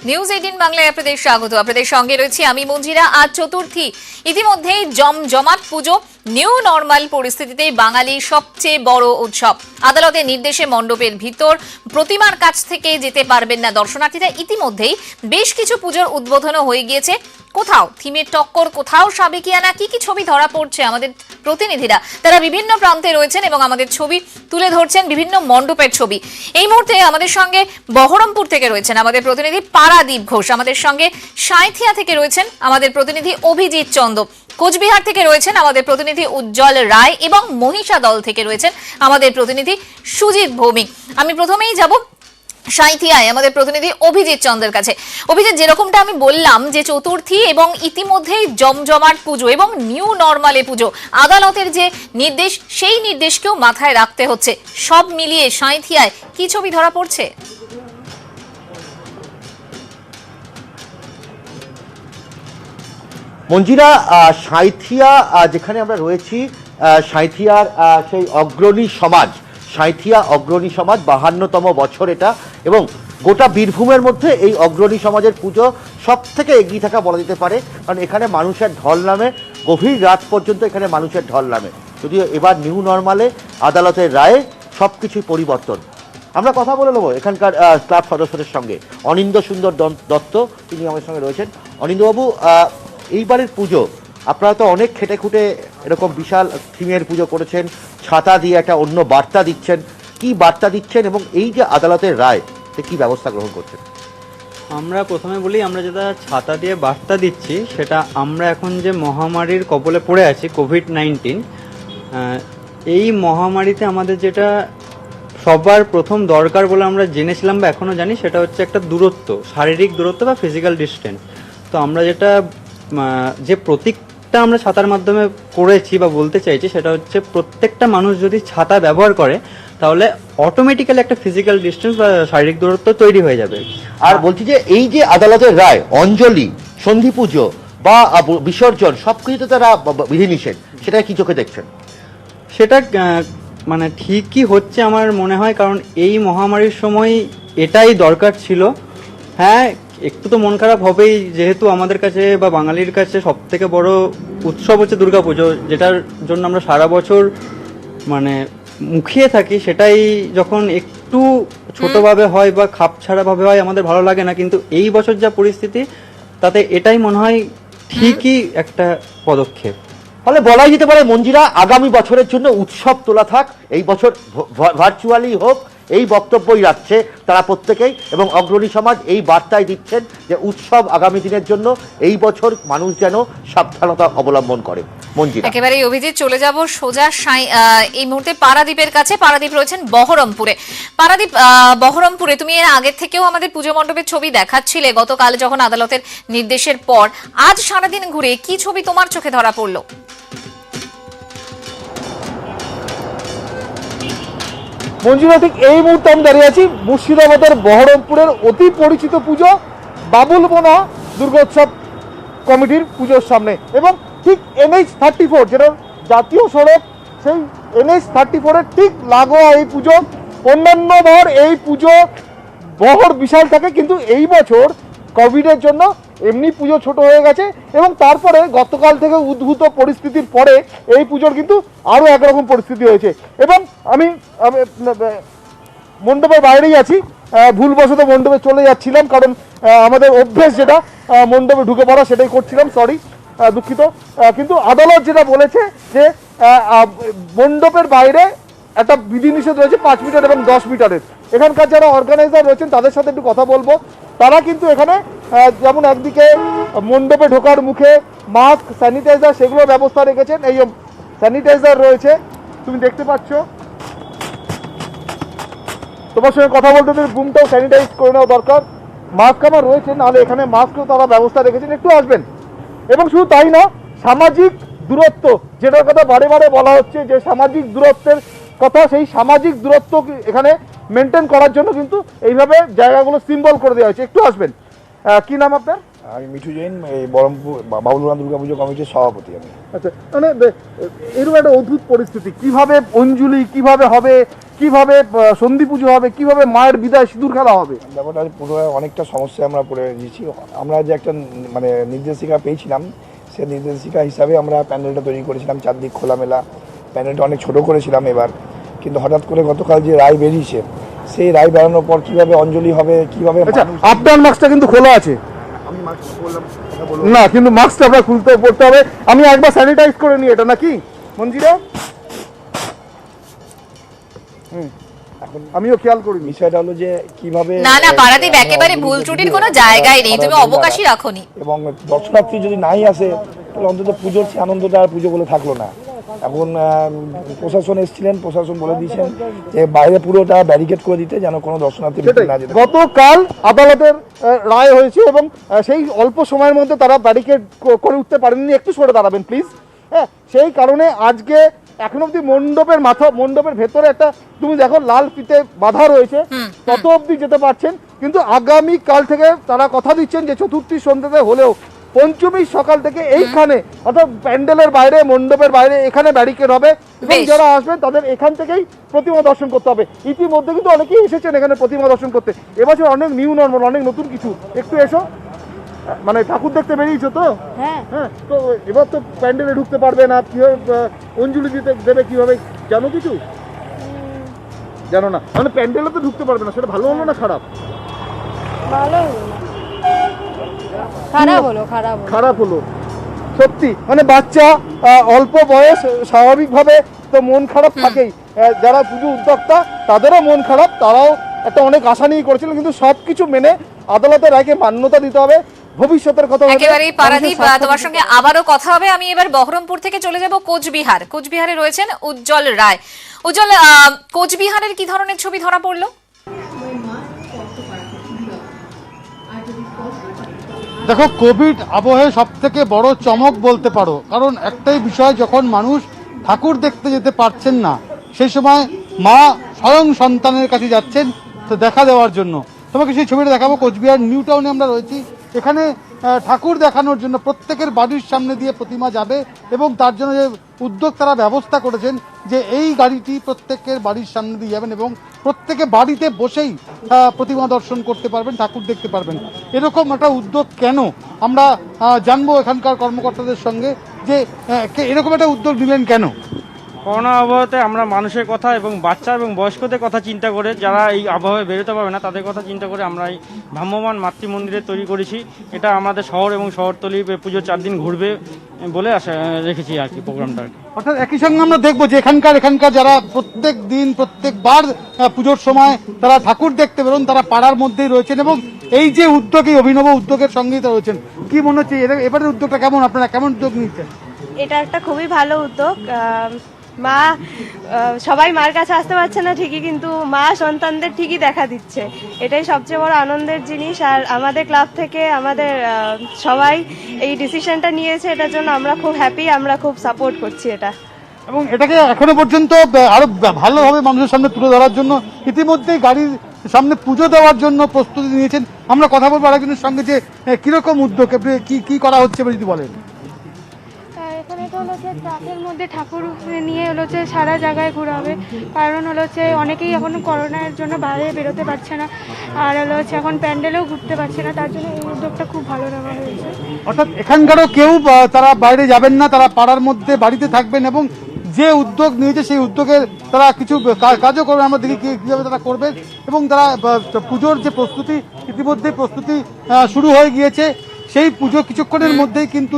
News 18 বাংলায় আপনাদের স্বাগত। আপনাদের সঙ্গে রয়েছি আমি মঞ্জিরা। আজ চতুর্থী, ইতিমধ্যেই জমজমাট পুজো, নিউ নর্মাল পরিস্থিতিতে বাঙালির সবচেয়ে বড় উৎসব। আদালতের নির্দেশে মণ্ডপের ভিতর প্রতিমার কাছ থেকে যেতে পারবেন না দর্শনার্থীরা। ইতিমধ্যেই বেশ কিছু পুজোর উদ্বোধনও হয়ে গিয়েছে। কোথাও থিমের টক্কর, কোথাও সাবেকিয়ানা, কি কি ছবি ধরা পড়ছে আমাদের প্রতিনিধিরা তারা বিভিন্ন প্রান্তে রয়েছেন এবং আমাদের ছবি তুলে ধরছেন, বিভিন্ন মণ্ডপের ছবি। এই মুহূর্তে আমাদের সঙ্গে বহরমপুর থেকে রয়েছেন আমাদের প্রতিনিধি পারাদীপ ঘোষ, আমাদের সঙ্গে সাঁইথিয়া থেকে রয়েছেন আমাদের প্রতিনিধি অভিজিৎ চন্দ, কোচবিহার থেকে রয়েছেন আমাদের প্রতিনিধি উজ্জ্বল রায় এবং মহিষাদল থেকে রয়েছেন আমাদের প্রতিনিধি সুজিত ভৌমিক। আমি প্রথমেই যাব সাঁইথিয়ায় আমাদের প্রতিনিধি অভিজিৎ চন্দ্রের কাছে। অভিজিৎ, যেরকমটা আমি বললাম যে চতুর্থী এবং ইতিমধ্যেই জমজমাট পুজো এবং নিউ নর্মালে পুজো, আদালতের যে নির্দেশ সেই নির্দেশকেও মাথায় রাখতে হচ্ছে, সব মিলিয়ে সাঁইথিয়ায় কি ছবি ধরা পড়ছে? মঞ্জিরা, সাঁইথিয়া যেখানে আমরা রয়েছি, সাঁইথিয়ার সেই অগ্রণী সমাজ, সাঁইথিয়া অগ্রণী সমাজ 52তম বছর এটা, এবং গোটা বীরভূমের মধ্যে এই অগ্রণী সমাজের পুজো সব থেকে এগিয়ে থাকা বলা যেতে পারে, কারণ এখানে মানুষের ঢল নামে, গভীর রাত পর্যন্ত এখানে মানুষের ঢল নামে। যদিও এবার নিউ নর্মালে আদালতের রায়ে সব কিছুই পরিবর্তন। আমরা কথা বলে নেবো এখানকার ক্লাব সদস্যদের সঙ্গে। অনিন্দ সুন্দর দত্ত তিনি আমাদের সঙ্গে রয়েছেন। অনিন্দবাবু, এইবারের পুজো আপনারা তো অনেক খেটে খুঁটে এরকম বিশাল থিমের পুজো করেছেন, ছাতা দিয়ে একটা অন্য বার্তা দিচ্ছেন, কি বার্তা দিচ্ছেন এবং এই যে আদালতের রায় কি ব্যবস্থা গ্রহণ করছেন? আমরা প্রথমে বলি, আমরা যেটা ছাতা দিয়ে বার্তা দিচ্ছি সেটা আমরা এখন যে মহামারীর কবলে পড়ে আছি, কোভিড-19, এই মহামারীতে আমাদের যেটা সবার প্রথম দরকার বলে আমরা জেনেছিলাম বা এখনও জানি, সেটা হচ্ছে একটা দূরত্ব, শারীরিক দূরত্ব বা ফিজিক্যাল ডিস্টেন্স। তো আমরা যেটা যে প্রতীকটা আমরা ছাতার মাধ্যমে করেছি বা বলতে চাইছি সেটা হচ্ছে প্রত্যেকটা মানুষ যদি ছাতা ব্যবহার করে তাহলে অটোমেটিক্যালি একটা ফিজিক্যাল ডিস্টেন্স বা শারীরিক দূরত্ব তৈরি হয়ে যাবে। আর বলছি যে এই যে আদালতের রায়, অঞ্জলি, সন্ধি পুজো বা বিসর্জন সবকিছুতে তারা বিধিনিষেধ, সেটা কি চোখে দেখছেন? সেটা মানে ঠিকই হচ্ছে আমার মনে হয়, কারণ এই মহামারীর সময় এটাই দরকার ছিল। হ্যাঁ, একটু তো মন খারাপ হবেই, যেহেতু আমাদের কাছে বা বাঙালির কাছে সব থেকে বড় উৎসব হচ্ছে দুর্গাপুজো, যেটার জন্য আমরা সারা বছর মানে মুখিয়ে থাকি। সেটাই যখন একটু ছোটভাবে হয় বা খাপছাড়াভাবে হয় আমাদের ভালো লাগে না, কিন্তু এই বছর যা পরিস্থিতি তাতে এটাই মনে হয় ঠিকই একটা পদক্ষেপ। ফলে বলাই যেতে পারে মঞ্জিরা, আগামী বছরের জন্য উৎসব তোলা থাক, এই বছর ভার্চুয়ালি হোক, এই বক্তব্যই রাখছে তারা প্রত্যেকেই, এবং অগ্রণী সমাজ এই বার্তায় দিচ্ছেন যে উৎসব আগামী দিনের জন্য এই বছর মানুষ যেন সাবধানতা অবলম্বন করে। মঞ্জিরা, একেবারেই অভিজিৎ, চলে যাব সোজা এই মুহূর্তে পারাদীপের কাছে। পারাদীপ রয়েছেন বহরমপুরে। পারাদীপ, বহরমপুরে তুমি এর আগের থেকেও আমাদের পুজো মণ্ডপের ছবি দেখাচ্ছিলে গতকাল যখন আদালতের নির্দেশের পর। আজ সারাদিন ঘুরে কি ছবি তোমার চোখে ধরা পড়লো? মঞ্জুরা, ঠিক এই মুহূর্তে আমি দাঁড়িয়ে আছি মুর্শিদাবাদের বহরমপুরের অতি পরিচিত পুজো বাবুলবোনা দুর্গোৎসব কমিটির পুজোর সামনে, এবং ঠিক NH-34 যেটা জাতীয় সড়ক, সেই NH-34-এর ঠিক লাগোয়া এই পুজো। অন্যান্য বার এই পুজো বহর বিশাল থাকে, কিন্তু এই বছর কোভিডের জন্য এমনি পুজো ছোট হয়ে গেছে, এবং তারপরে গতকাল থেকে উদ্ভূত পরিস্থিতির পরে এই পুজোর কিন্তু আরও একরকম পরিস্থিতি হয়েছে। এবং আমি মণ্ডপের বাইরেই আছি, ভুলবশত মণ্ডপে চলে যাচ্ছিলাম, কারণ আমাদের অভ্যেস যেটা মণ্ডপে ঢুকে পড়া, সেটাই করছিলাম, সরি, দুঃখিত। কিন্তু আদালত যেটা বলেছে যে মণ্ডপের বাইরে একটা বিধিনিষেধ রয়েছে 5 মিটার এবং 10 মিটারের। এখানকার যারা অর্গানাইজার রয়েছেন তাদের সাথে একটু কথা বলবো। তারা কিন্তু এখানে যেমন একদিকে মণ্ডপে ঢোকার মুখে মাস্ক, স্যানিটাইজার, সেগুলো ব্যবস্থা রেখেছেন। এই স্যানিটাইজার রয়েছে, তুমি দেখতে পাচ্ছ। তোমার সঙ্গে কথা বলতে রুমটাও স্যানিটাইজ করে নেওয়া দরকার। মাস্ক আমার রয়েছে, নাহলে এখানে মাস্কও তারা ব্যবস্থা রেখেছেন, একটু আসবেন। এবং শুধু তাই না, সামাজিক দূরত্ব যেটার কথা বারে বারে বলা হচ্ছে, যে সামাজিক দূরত্বের কথা, সেই সামাজিক দূরত্ব এখানে মেনটেন করার জন্য কিন্তু এইভাবে জায়গাগুলো সিম্বল করে দেওয়া হয়েছে। একটু আসবেন। কি নাম আপনার? আমি মিঠু জৈন, এই বহরমপুর বাবুলবোনা দুর্গাপুজো কমিটির সভাপতি আমি। আচ্ছা, মানে এরকম একটা অদ্ভুত পরিস্থিতি, কিভাবে অঞ্জলি কিভাবে হবে, কিভাবে সন্ধি পুজো হবে, কিভাবে মায়ের বিদায় সিঁদুর খেলা হবে? ব্যাপারটা পুরো অনেকটা সমস্যায় আমরা পড়ে গেছি। আমরা যে একটা মানে নির্দেশিকা পেয়েছিলাম, সেই নির্দেশিকা হিসাবে আমরা প্যান্ডেলটা তৈরি করেছিলাম, চারদিক খোলামেলা। প্যান্ডেলটা অনেক ছোট করেছিলাম এবার, কিন্তু হঠাৎ করে গতকাল যে রায় বেরিয়েছে, সেই রায় বেরানোর পর কিভাবে অঞ্জলি হবে, কিভাবে আচ্ছা, আপ ডাউন মাস্কটা কিন্তু খোলা আছে আমি মাস্ক বললাম না, কিন্তু মাস্কটা আপনার খুলতে পড়তে হবে। আমি একবার স্যানিটাইজ করে নিই এটা, নাকি মঞ্জিরা? এখন আমিও খেয়াল করি। বিষয়টা হলো যে কিভাবে না না পারাদীপ, একেবারে ভুল ত্রুটির কোনো জায়গায় নেই, তুমি অবকাশই রাখোনি। এবং দর্শনার্থী যদি নাই আসে তাহলে অন্তত পুজোর যে আনন্দটা আর পুজো বলে থাকলো না। এখন প্রশাসন এসেছিলেন, প্রশাসন বলে দিয়েছেন যে বাইরে পুরোটা ব্যারিকেড করে দিতে, যেন কোনো দর্শনার্থী ভিতরে না যেতে পারে। গতকাল আদালতের রায় হয়েছে এবং সেই অল্প সময়ের মধ্যে তারা ব্যারিকেড করে উঠতে পারেননি। একটু সরে দাঁড়াবেন প্লিজ। হ্যাঁ, সেই কারণে আজকে এখন অব্দি মণ্ডপের ভেতরে একটা তুমি দেখো লাল ফিতে বাঁধা রয়েছে, তত অব্দি যেতে পারছেন। কিন্তু আগামী কাল থেকে তারা কথা দিচ্ছেন যে চতুর্থী সন্ধ্যাতে হলেও পঞ্চমী সকাল থেকে এইখানে, অর্থাৎ প্যান্ডেলের বাইরে, মণ্ডপের বাইরে, এখানে ব্যারিকেড হবে এবং বেশ। যারা আসবেন তাদের এখান থেকেই প্রতিমা দর্শন করতে হবে। ইতিমধ্যে কিন্তু অনেকেই এসেছেন এখানে প্রতিমা দর্শন করতে। এবছর অনেক নিউ নর্মাল, অনেক নতুন কিছু। একটু এসো, মানে ঠাকুর দেখতে বেরিয়েছো তো? হ্যাঁ। হ্যাঁ, তো এবার তো প্যান্ডেলে ঢুকতে পারবে না, কিভাবে অঞ্জলি দিতে দেবে, কিভাবে জানো কিছু? জানো না, মানে প্যান্ডেলে তো ঢুকতে পারবে না। সেটা ভালো হলো না খারাপ? ভালো হলো না, খারাপ হলো, খারাপ হলো। খারাপ হলো সত্যি। মানে বাচ্চা, অল্প বয়স, স্বাভাবিকভাবে তো মন খারাপ থাকেই। যারা পুজো উদ্যোক্তা তাদেরও মন খারাপ, তারাও একটা অনেক আশা নিয়ে করেছিলেন, কিন্তু সবকিছু মেনে আদালতের রায়কে মান্যতা দিতে হবে। ভবিষ্যতের কথা ভেবে একেবারেই পারাদীপ, মানুষের স্বার্থ তোমার সঙ্গে আবারও কথা হবে। আমি এবার বহরমপুর থেকে চলে যাব কোচবিহার। কোচবিহারে রয়েছেন উজ্জ্বল রায়। উজ্জ্বল, কোচবিহারের কি ধরনের ছবি ধরা পড়লো? দেখো, কোভিড আবহে সব থেকে বড় চমক বলতে পারো, কারণ একটাই বিষয়, যখন মানুষ ঠাকুর দেখতে যেতে পারছেন না, সেই সময় মা স্বয়ং সন্তানের কাছে যাচ্ছেন তো দেখা দেওয়ার জন্য। তোমাকে সেই ছবিটা দেখাবো। কোচবিহার নিউ টাউনে আমরা রয়েছি। এখানে ঠাকুর দেখানোর জন্য প্রত্যেকের বাড়ির সামনে দিয়ে প্রতিমা যাবে এবং তার জন্য যে উদ্যোগ তারা ব্যবস্থা করেছেন যে এই গাড়িটি প্রত্যেকের বাড়ির সামনে দিয়ে যাবেন এবং প্রত্যেকে বাড়িতে বসেই প্রতিমা দর্শন করতে পারবেন, ঠাকুর দেখতে পারবেন। এরকম একটা উদ্যোগ কেন, আমরা জানবো এখানকার কর্মকর্তাদের সঙ্গে যে এরকম একটা উদ্যোগ নিলেন কেন। করোনা আবহাওয়াতে আমরা মানুষের কথা এবং বাচ্চা এবং বয়স্কদের কথা চিন্তা করে, যারা এই আবহাওয়ায় বেরোতে পারবে না তাদের কথা চিন্তা করে আমরা এই ভ্রাম্যমাণ মাতৃমন্দিরে তৈরি করেছি। এটা আমাদের শহর এবং শহরতলি পুজো 4 দিন ঘুরবে বলে আশা রেখেছি আর কি প্রোগ্রামটা। অর্থাৎ একই সঙ্গে আমরা দেখবো যে এখানকার যারা প্রত্যেক দিন প্রত্যেকবার পুজোর সময় তারা ঠাকুর দেখতে বেরোন, তারা পাড়ার মধ্যেই রয়েছেন এবং এই যে উদ্যোগ, এই অভিনব উদ্যোগের সঙ্গেই তারা রয়েছেন। কি মনে হচ্ছে এবারের উদ্যোগটা কেমন, আপনারা কেমন উদ্যোগ নিচ্ছেন? এটা একটা খুবই ভালো উদ্যোগ। মা সবাই মার কাছে আসতে পারছে না ঠিকই, কিন্তু মা সন্তানদের ঠিকই দেখা দিচ্ছে, এটাই সবচেয়ে বড় আনন্দের জিনিস। আর আমাদের ক্লাব থেকে আমাদের সবাই এই ডিসিশনটা নিয়েছে, এটার জন্য আমরা খুব হ্যাপি, আমরা খুব সাপোর্ট করছি এটা। এবং এটাকে এখনো পর্যন্ত আরো ভালোভাবে মানুষের সামনে তুলে ধরার জন্য ইতিমধ্যেই গাড়ির সামনে পুজো দেওয়ার জন্য প্রস্তুতি নিয়েছেন। আমরা কথা বলবো আরেকজনের সঙ্গে যে কিরকম উদ্যোগ, কি করা হচ্ছে যদি বলেন। এখানে তো হলো যে ট্রাকের মধ্যে ঠাকুর নিয়ে হলো যে সারা জায়গায় ঘোরাবে, কারণ হলো যে অনেকেই এখন করোনার জন্য বাইরে বেরোতে পারছে না, আর হলো হচ্ছে এখন প্যান্ডেলেও ঘুরতে পারছে না, তার জন্য এই উদ্যোগটা খুব ভালো নেওয়া হয়েছে। অর্থাৎ এখানকারও কেউ তারা বাইরে যাবেন না, তারা পাড়ার মধ্যে বাড়িতে থাকবেন এবং যে উদ্যোগ নিয়েছে সেই উদ্যোগের তারা কিছু কাজও করবেন। আমরা দেখি কীভাবে তারা করবেন এবং তারা পুজোর যে প্রস্তুতি, ইতিমধ্যে প্রস্তুতি শুরু হয়ে গিয়েছে। সেই পুজো কিছুক্ষণের মধ্যেই কিন্তু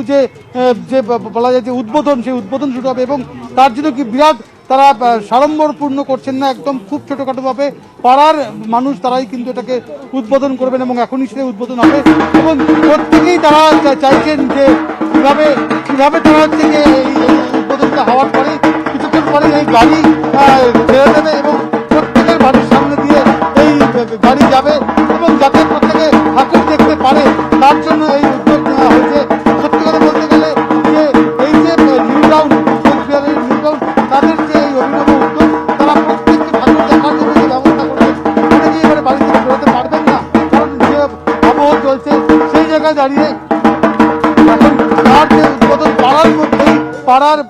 যে বলা যায় যে উদ্বোধন, সেই উদ্বোধন শুরু হবে এবং তার জন্য কি বিরাট তারা সাড়ম্বরপূর্ণ করছেন না, একদম খুব ছোটোখাটোভাবে পাড়ার মানুষ তারাই কিন্তু এটাকে উদ্বোধন করবেন এবং এখনই সেটা উদ্বোধন হবে এবং প্রত্যেকেই তারা চাইছেন যে কীভাবে তারা হচ্ছে যে এই উদ্বোধনটা হওয়ার পরে কিছুক্ষণ পরে এই গাড়ি ছেড়ে দেবে এবং প্রত্যেকের বাড়ির সামনে দিয়ে এই গাড়ি যাবে এবং যাতে প্রত্যেকে ঠাকুর দেখতে পারে তার জন্য এই উদ্যোগ নেওয়া হয়েছে। সত্যি কথা বলতে গেলে যে এই যে নিউ টাউন, কোচবিহারের নিউ টাউন, তাদের যে এই অভিনব উদ্যোগ, তারা প্রত্যেককে ঠাকুর দেখার জন্য যে ব্যবস্থা করেছে, অনেকেই এবারে বাড়ি থেকে বেরোতে পারবেন না, কারণ যে আবহাওয়া চলছে সেই জায়গায় দাঁড়িয়ে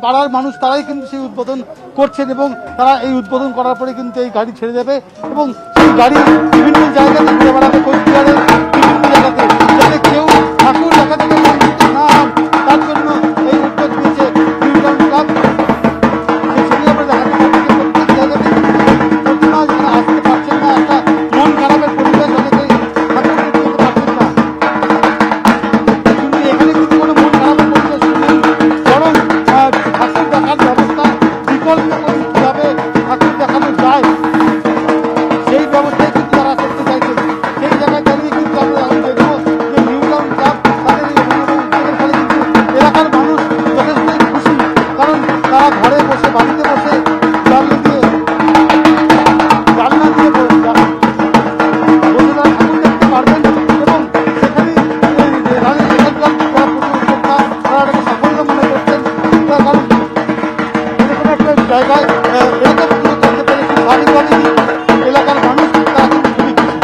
পাড়ার মানুষ তারাই কিন্তু সেই উদ্বোধন করছেন এবং তারা এই উদ্বোধন করার পরে কিন্তু এই গাড়ি ছেড়ে দেবে এবং সেই গাড়ি বিভিন্ন জায়গাতে ঘুরে বেড়াবে, কোচবিহারের বিভিন্ন জায়গাতে, যাতে কেউ ঠাকুর দেখা থেকে বঞ্চিত না হন তার জন্য এই উদ্যোগ নিয়েছে নিউ টাউন ক্লাব। সেই ছবি আমরা দেখাতে পাচ্ছি যে প্রত্যেক জায়গাতে প্রতিমা যেখানে আসতে পারছেন না, একটা মন খারাপের পরিবেশ, অনেকেই ঠাকুর দেখতে যেতে পারছেন না। কিন্তু এখানে কিন্তু কোনো মন খারাপের পরিবেশ নেই, বরং ঠাকুর দেখার ব্যবস্থা বিকল্প করে কীভাবে ঠাকুর দেখানো যায় সেই ব্যবস্থায় কিন্তু তারা করতে চাইছে। সেই জায়গায় দাঁড়িয়ে কিন্তু আমরা এখন দেখবো যে নিউ টাউন ক্লাব তাদের এই অভিনব উদ্যোগের ফলে কিন্তু এলাকার মানুষ যথেষ্টই খুশি, কারণ তারা ঘরে বসে, বাড়িতে বসে জানলা দিয়ে তারা ঠাকুর দেখতে পারবেন এবং সেখানে এখানকার যারা পুজো উদ্যোক্তা তারা এটাকে সাফল্য মনে করছেন। তার কারণ এরকম একটা জায়গায় এরকম পুজো করতে পেরেছি স্বাভাবিকভাবেই এলাকার মানুষ তারা কিন্তু খুবই খুশি।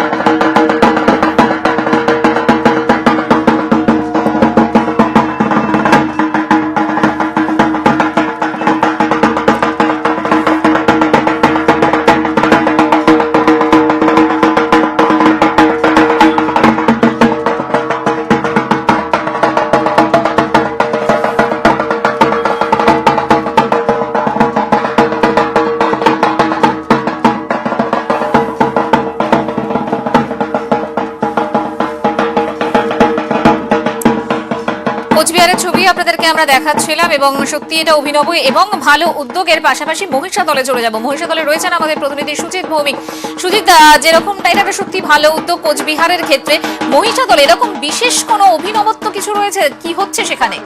কোচবিহারের ছবি আপনাদেরকে আমরা দেখাচ্ছিলাম এবং সত্যি এটা অভিনব এবং ভালো উদ্যোগের পাশাপাশি মহিষাদলে চলে যাব। মহিষাদলে রয়েছেন আমাদের প্রতিনিধি সুজিত ভৌমিক। সুজিত, যেরকমটা এটা একটা সত্যি ভালো উদ্যোগ কোচবিহারের ক্ষেত্রে, মহিষাদলে এরকম বিশেষ কোনো অভিনবত্ব কিছু রয়েছে, কি হচ্ছে সেখানে?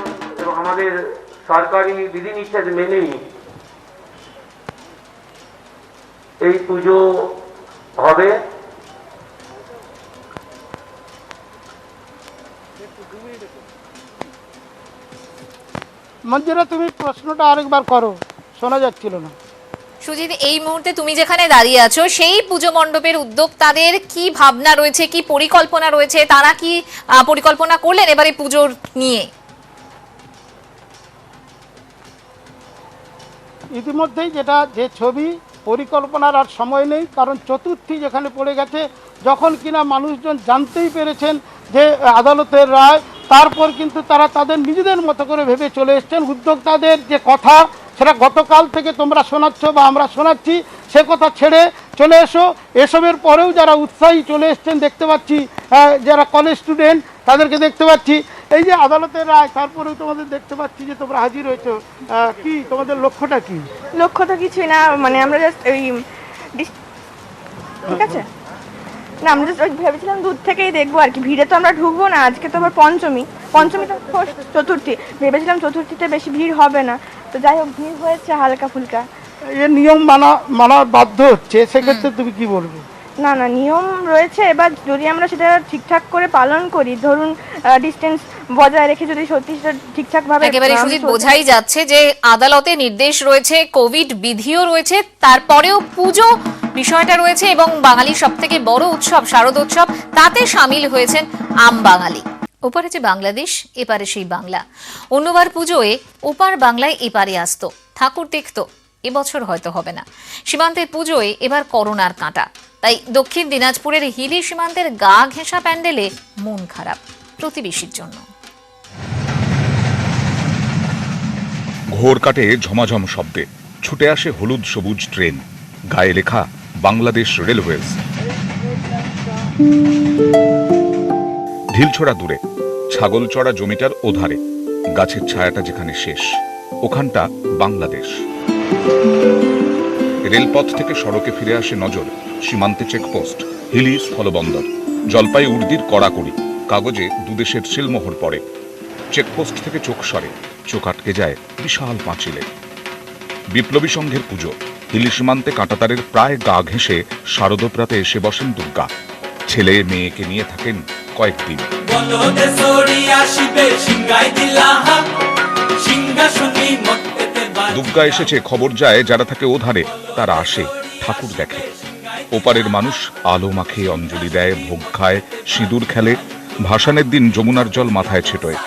এবং আমাদের সরকারি বিধিনিষেধ মেনেই এই পুজো হবে। মঞ্জুরা, তুমি প্রশ্নটা আরেকবার করো, শোনা যাচ্ছিল না। সুজিত, এই মুহূর্তে তুমি যেখানে দাঁড়িয়ে আছো সেই পুজো মণ্ডপের উদ্যোক্তাদের কি ভাবনা রয়েছে, কি পরিকল্পনা রয়েছে, তারা কি পরিকল্পনা করলেন এবারে পুজোর নিয়ে? ইতিমধ্যেই যে ছবি, পরিকল্পনার আর সময় নেই, কারণ চতুর্থী যেখানে পড়ে গেছে, যখন কিনা মানুষজন জানতেই পেরেছেন যে আদালতের রায়, তারপর কিন্তু তারা তাদের নিজেদের মতো করে ভেবে চলে এসছেন। উদ্যোক্তাদের যে কথা সেটা গতকাল থেকে তোমরা শোনাচ্ছ বা আমরা শোনাচ্ছি, সে কথা ছেড়ে চলে এসো। এসবের পরেও যারা উৎসাহী চলে এসছেন দেখতে পাচ্ছি, যারা কলেজ স্টুডেন্ট তাদেরকে দেখতে পাচ্ছি। এই যে আদালতের রায়, তারপরেও তোমাদের দেখতে পাচ্ছি যে তোমরা হাজির হয়েছো, কি তোমাদের লক্ষ্যটা কি? লক্ষ্য তো কিছুই না, মানে আমরা জাস্ট ওই ঠিক আছে না, আমরা জাস্ট ওই ভেবেছিলাম দূর থেকেই দেখবো আর কি, ভিড়ে তো আমরা ঢুকবো না। আজকে তো আবার পঞ্চমী তো চতুর্থী, ভেবেছিলাম চতুর্থীতে বেশি ভিড় হবে না, তো যাই হোক ভিড় হয়েছে হালকা ফুলকা। এ নিয়ম মানার বাধ্য হচ্ছে, সেক্ষেত্রে তুমি কি বলবে? না না, নিয়ম রয়েছে, এবার যদি আমরা সেটা ঠিকঠাক করে পালন করি, ধরুন ডিস্টেন্স বজায় রেখে যদি সত্যি সেটা ঠিকঠাক ভাবে, একেবারে সুজিত, বোঝাই যাচ্ছে যে আদালতে নির্দেশ রয়েছে, কোভিড বিধিও রয়েছে, তারপরেও পুজো বিষয়টা রয়েছে এবং বাঙালির সব থেকে বড় উৎসব শারদোৎসব, তাতে সামিল হয়েছেন আম বাঙালি। ওপারে যে বাংলাদেশ, এপারে সেই বাংলা। অন্যবার পুজোয় ওপার বাংলায় এপারে আসতো, ঠাকুর দেখতো, এবছর হয়তো হবে না। সীমান্তের পুজোয় এবার করোনার কাঁটা, তাই দক্ষিণ দিনাজপুরের হিলি সীমান্তের গা ঘেঁষা প্যান্ডেলে মন খারাপ প্রতিবেশীর জন্য। ঘোর কাটে ঝমাঝম শব্দে, ছুটে আসে হলুদ সবুজ ট্রেন, গায়ে লেখা বাংলাদেশ রেলওয়েজ। ঢিলছড়া দূরে, ছাগলচড়া জমিটার ওধারে, গাছের ছায়াটা যেখানে শেষ, ওখানটা বাংলাদেশ। রেলপথ থেকে সড়কে ফিরে আসে নজর, সীমান্তে চেকপোস্ট, হিলি স্থলবন্দর, জলপাই উর্দির কড়াকড়ি, কাগজে দুদেশের সিলমোহর পড়ে। চেকপোস্ট থেকে চোখ সরে, চোখ আটকে যায় বিশাল পাঁচিলে। বিপ্লবী সংঘের পুজো, হিলি সীমান্তে কাঁটাতারের প্রায় গা ঘেঁষে শারদপ্রাতে এসে বসেন দুর্গা। ছেলে মেয়েকে নিয়ে থাকেন কয়েকদিন। দুর্গা এসেছে খবর যায়, যারা থাকে ওধারে তারা আসে, ঠাকুর দেখে। ওপারের মানুষ আলো মাখে, অঞ্জলি দেয়, ভোগ খায়, সিঁদুর খেলে। ভাসানের দিন যমুনার জল মাথায় ছেটোয়,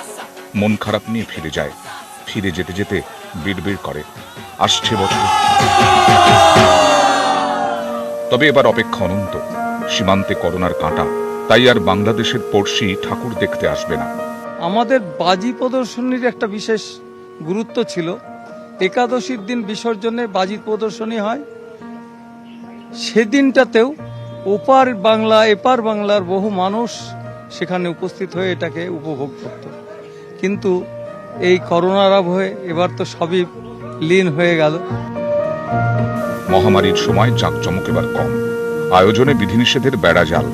মন খারাপ নিয়ে ফিরে যায়। ফিরে যেতে যেতে বিড়বিড় করে আসছে বছর। তবে এবার অপেক্ষা অনন্ত। সীমান্তে করোনার কাঁটা, তাই আর বাংলাদেশের পড়শি ঠাকুর দেখতে আসবে না। আমাদের বাজি প্রদর্শনীর একটা বিশেষ গুরুত্ব ছিল। একাদশীর দিন বিসর্জনে বাজি প্রদর্শনী হয়, সেদিনটাতেও ওপার বাংলা এপার বাংলার বহু মানুষ সেখানে উপস্থিত হয়ে এটাকে উপভোগ করত। কিন্তু এই করোনার আবহে এবার তো সবই লীন হয়ে গেল। মহামারীর সময় জাঁকজমক এবার কম, আয়োজনে বিধিনিষেধের বেড়া জাল।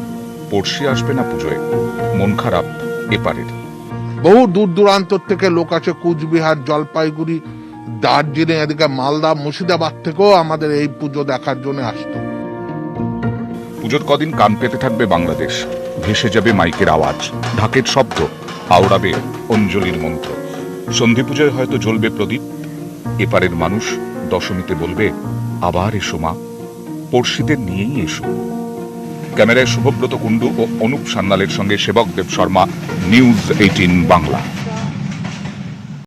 পড়শি আসবে না পুজোয়, মন খারাপ এপারের। বহু দূর দূরান্ত থেকে লোক আছে, কুচবিহার, জলপাইগুড়ি, দার্জিলিং, এদিকে মালদা, মুর্শিদাবাদ থেকেও আমাদের এই পুজো দেখার জন্য আসতো। পুজোর কদিন কান পেতে থাকবে বাংলাদেশ। ভেসে যাবে মাইকের আওয়াজ, ঢাকের শব্দ, আওড়াবে অঞ্জলির মন্ত্র। সন্ধি পুজোয় হয়তো জ্বলবে প্রদীপ। এপারের মানুষ দশমীতে বলবে, আবার এসো মা, পড়শিদের নিয়েই এসো। ক্যামেরায় শুভব্রত কুণ্ডু ও অনুপ সান্যালের সঙ্গে সেবক দেব শর্মা, নিউজ 18 বাংলা।